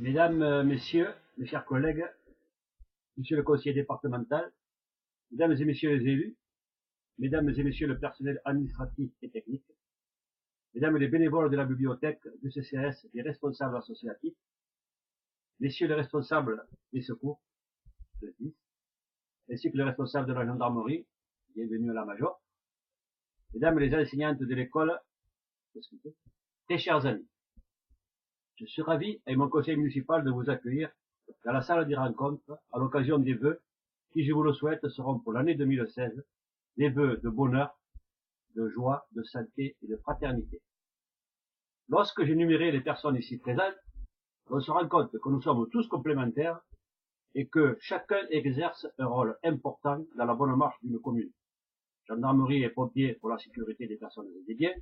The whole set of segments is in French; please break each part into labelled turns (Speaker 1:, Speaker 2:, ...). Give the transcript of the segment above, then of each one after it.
Speaker 1: Mesdames, Messieurs, mes chers collègues, Monsieur le conseiller départemental, Mesdames et Messieurs les élus, Mesdames et Messieurs le personnel administratif et technique, Mesdames les bénévoles de la bibliothèque, du CCAS, des responsables associatifs, Messieurs les responsables des secours, ainsi que les responsables de la gendarmerie, bienvenue à la Major, Mesdames les enseignantes de l'école, très chers amis, je suis ravi, avec mon conseil municipal, de vous accueillir dans la salle des rencontres à l'occasion des vœux qui, je vous le souhaite, seront pour l'année 2016 des vœux de bonheur, de joie, de santé et de fraternité. Lorsque j'énumérerai les personnes ici présentes, on se rend compte que nous sommes tous complémentaires et que chacun exerce un rôle important dans la bonne marche d'une commune. Gendarmerie et pompiers pour la sécurité des personnes et des biens,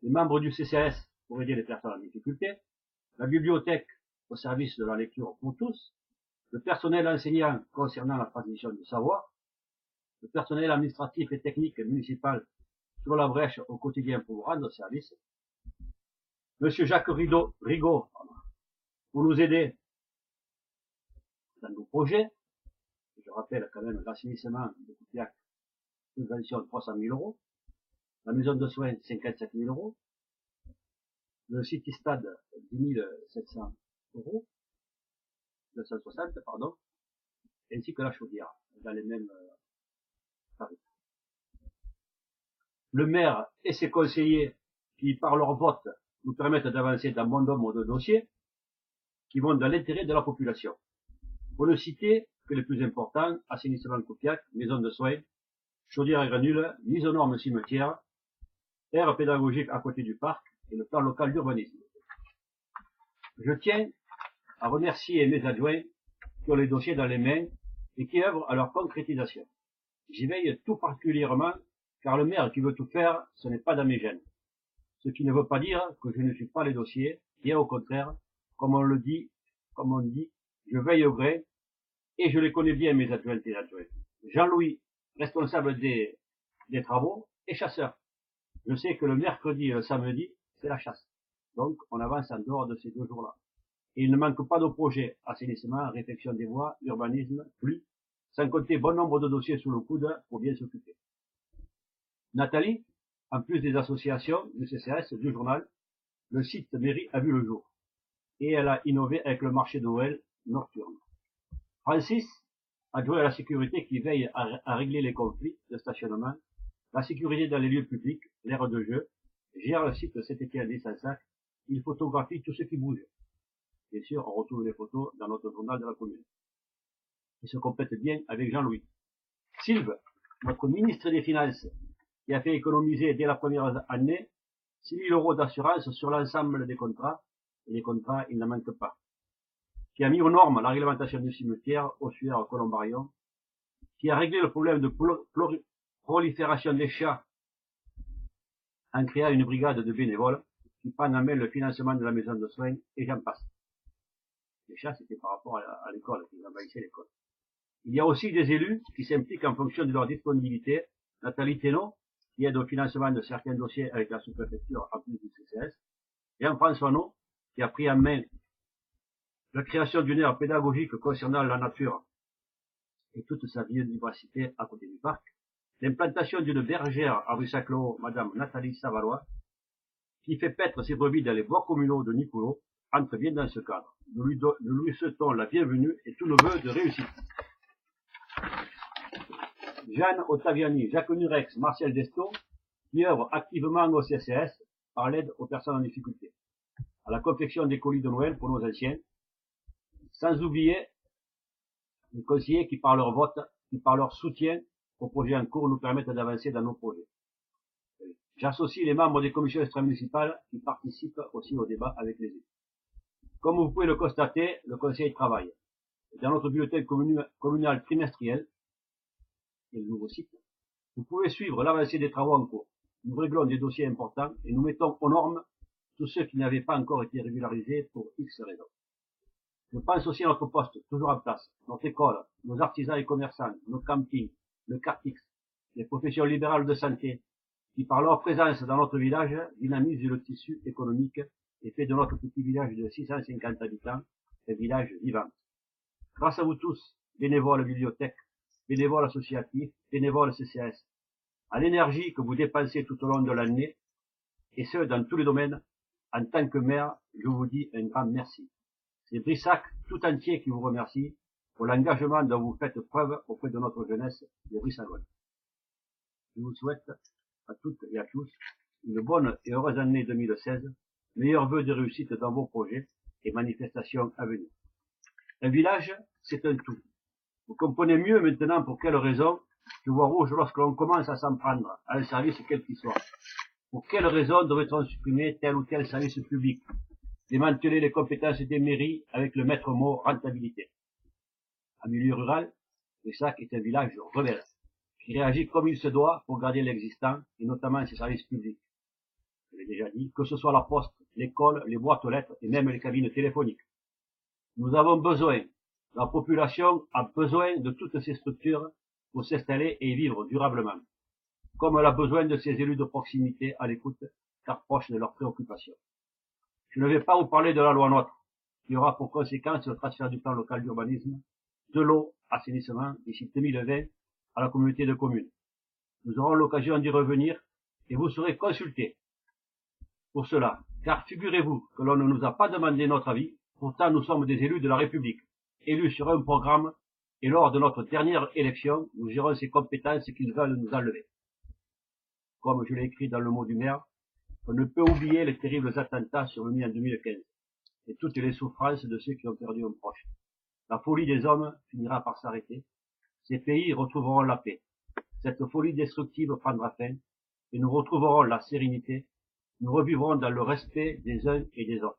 Speaker 1: les membres du CCAS pour aider les personnes en difficulté, la bibliothèque au service de la lecture pour tous, le personnel enseignant concernant la transmission du savoir, le personnel administratif et technique municipal sur la brèche au quotidien pour vous rendre service, Monsieur Jacques Rigaud pour nous aider dans nos projets. Je rappelle quand même l'assainissement de Coupiac, subvention de 300 000 €, la maison de soins 57 000 €, le City Stade 10 700 €, 260 pardon, ainsi que la chaudière dans les mêmes tarifs. Le maire et ses conseillers qui, par leur vote, nous permettent d'avancer dans bon nombre de dossiers qui vont dans l'intérêt de la population. Pour ne citer que les plus importants, assainissement de Coupiac, maison de soins, chaudière à granules, mise aux normes cimetière, aire pédagogique à côté du parc et le plan local d'urbanisme. Je tiens à remercier mes adjoints qui ont les dossiers dans les mains et qui œuvrent à leur concrétisation. J'y veille tout particulièrement car le maire qui veut tout faire, ce n'est pas dans mes gènes. Ce qui ne veut pas dire que je ne suis pas les dossiers, bien au contraire, comme on dit, je veille au gré et je les connais bien mes adjointes et adjoints. Jean-Louis, responsable des travaux, est chasseur. Je sais que le mercredi et le samedi, c'est la chasse. Donc, on avance en dehors de ces 2 jours-là. Et il ne manque pas de projets, assainissement, réfection des voies, urbanisme, pluie, sans compter bon nombre de dossiers sous le coude pour bien s'occuper. Nathalie, en plus des associations, du CCAS, du journal, le site mairie a vu le jour. Et elle a innové avec le marché de Noël nocturne. Francis, adjoint à la sécurité qui veille à régler les conflits de stationnement, la sécurité dans les lieux publics, l'aire de jeu, gère le site Saint-Étienne des Sansac, il photographie tout ce qui bouge. Bien sûr, on retrouve les photos dans notre journal de la commune. Il se complète bien avec Jean-Louis. Sylve, notre ministre des Finances, qui a fait économiser dès la première année 6 000 € d'assurance sur l'ensemble des contrats, et les contrats, il n'en manque pas. Qui a mis aux normes la réglementation du cimetière, ossuaire, columbarium, qui a réglé le problème de prolifération des chats en créant une brigade de bénévoles qui prennent en main le financement de la maison de soins, et j'en passe. Les chats, c'était par rapport à l'école, qu'ils envahissaient l'école. Il y a aussi des élus qui s'impliquent en fonction de leur disponibilité. Nathalie Thénault, qui aide au financement de certains dossiers avec la sous-préfecture en plus du CCS. Jean-François No, qui a pris en main la création d'une aire pédagogique concernant la nature et toute sa biodiversité à côté du parc. L'implantation d'une bergère à rue Saclot, Madame Nathalie Savalois, qui fait paître ses brebis dans les bois communaux de Nicoulot, entre bien dans ce cadre. Nous lui souhaitons la bienvenue et tous nos vœux de réussite. Jeanne Ottaviani, Jacques Nurex, Martial Destot, qui œuvrent activement au CCS par l'aide aux personnes en difficulté, à la confection des colis de Noël pour nos anciens, sans oublier les conseillers qui, par leur vote, qui par leur soutien aux projets en cours, nous permettent d'avancer dans nos projets. J'associe les membres des commissions extra-municipales qui participent aussi au débat avec les élus. Comme vous pouvez le constater, le conseil travaille. Dans notre bulletin communal trimestriel, et le nouveau site, vous pouvez suivre l'avancée des travaux en cours. Nous réglons des dossiers importants et nous mettons aux normes tous ceux qui n'avaient pas encore été régularisés pour X raisons. Je pense aussi à notre poste, toujours en place, notre école, nos artisans et commerçants, nos campings, le CARTIX, les professions libérales de santé, qui par leur présence dans notre village dynamisent le tissu économique et fait de notre petit village de 650 habitants un village vivant. Grâce à vous tous, bénévoles bibliothèques, bénévoles associatifs, bénévoles CCAS, à l'énergie que vous dépensez tout au long de l'année, et ce, dans tous les domaines, en tant que maire, je vous dis un grand merci. C'est Brissac tout entier qui vous remercie pour l'engagement dont vous faites preuve auprès de notre jeunesse de Brissagogne. Je vous souhaite à toutes et à tous une bonne et heureuse année 2016, meilleurs vœux de réussite dans vos projets et manifestations à venir. Un village, c'est un tout. Vous comprenez mieux maintenant pour quelles raisons je vois rouge lorsque l'on commence à s'en prendre à un service quel qu'il soit. Pour quelles raisons devrait-on supprimer tel ou tel service public, démanteler les compétences des mairies avec le maître mot rentabilité. En milieu rural, Brissac est un village rebelle, qui réagit comme il se doit pour garder l'existant, et notamment ses services publics. Je l'ai déjà dit, que ce soit la poste, l'école, les boîtes aux lettres et même les cabines téléphoniques. Nous avons besoin, la population a besoin de toutes ces structures pour s'installer et y vivre durablement, comme elle a besoin de ces élus de proximité à l'écoute, car proches de leurs préoccupations. Je ne vais pas vous parler de la loi NOTRe, qui aura pour conséquence le transfert du plan local d'urbanisme, de l'eau, assainissement, d'ici 2020 à la communauté de communes. Nous aurons l'occasion d'y revenir et vous serez consultés pour cela, car figurez-vous que l'on ne nous a pas demandé notre avis, pourtant nous sommes des élus de la République, élus sur un programme, et lors de notre dernière élection, nous gérons ces compétences qu'ils veulent nous enlever. Comme je l'ai écrit dans le mot du maire, on ne peut oublier les terribles attentats survenus en 2015 et toutes les souffrances de ceux qui ont perdu un proche. La folie des hommes finira par s'arrêter. Ces pays retrouveront la paix. Cette folie destructive prendra fin et nous retrouverons la sérénité. Nous revivrons dans le respect des uns et des autres,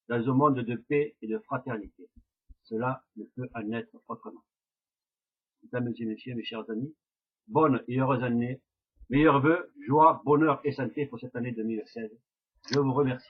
Speaker 1: dans un monde de paix et de fraternité. Cela ne peut en être autrement. Mesdames et messieurs, mes chers amis, bonne et heureuse année. Meilleurs vœux, joie, bonheur et santé pour cette année 2016. Je vous remercie.